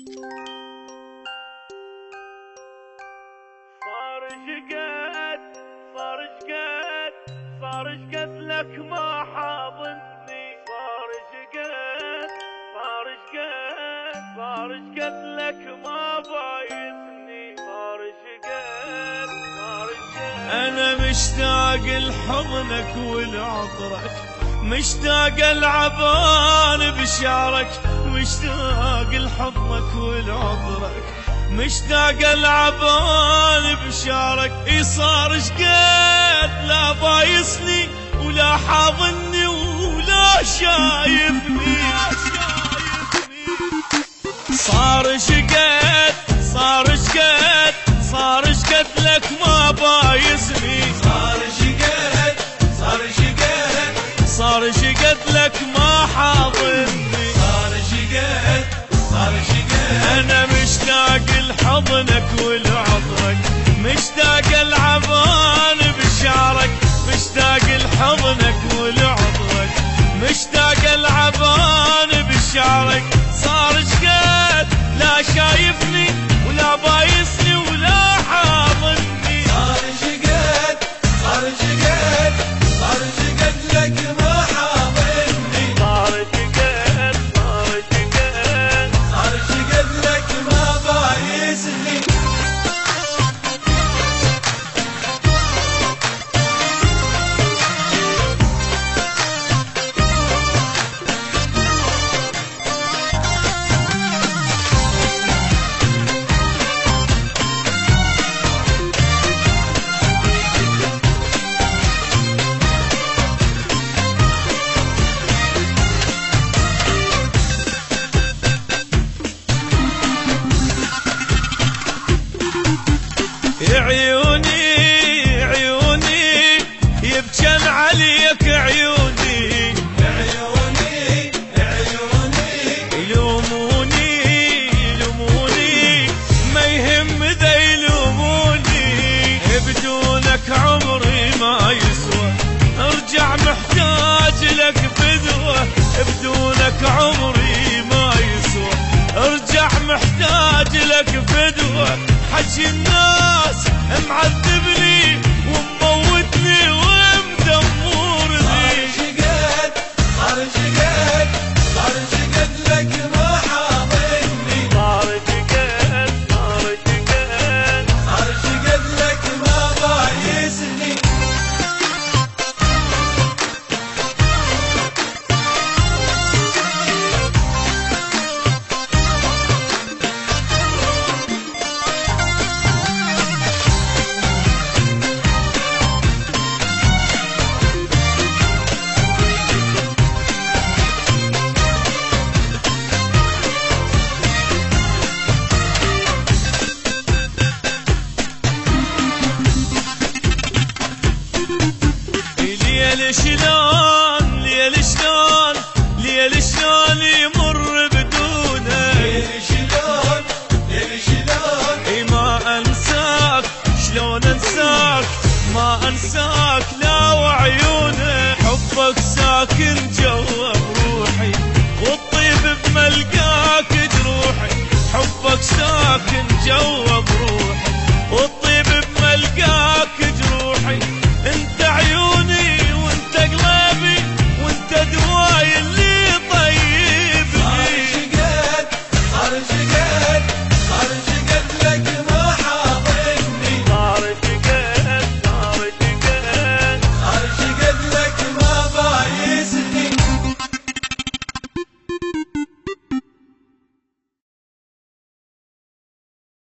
صار شقد لك ما حاضني، صار شقد لك ما بايسني، أنا مشتاق لحضنك ولعطرك، مشتاق العبان بشعرك، مشتاق لحضنك ولعطرك، مشتاق العبان بشعرك. صار شقد لا بايسني ولا حاضني ولا شايفني، صار شقد لك ما بايسني، صار شقد لك ما حاضني، أنا مشتاق لحضنك ولعطرك، مشتاق العبان بشعرك، مشتاق لحضنك ولعطرك، مشتاق العبان بشعرك. صار شقد لا شايفني ولا بايسني ولا حاضني، صار شقد لك ما حاضني، صار شقد لك ما بايسني. عيوني يبجن عليك، عيوني يلوموني ما يهم ذا يلوموني، بدونك عمري ما يسوى، ارجع محتاج لك فدوة، بدونك عمري ما يسوى، ارجع محتاج لك فدوة. حجي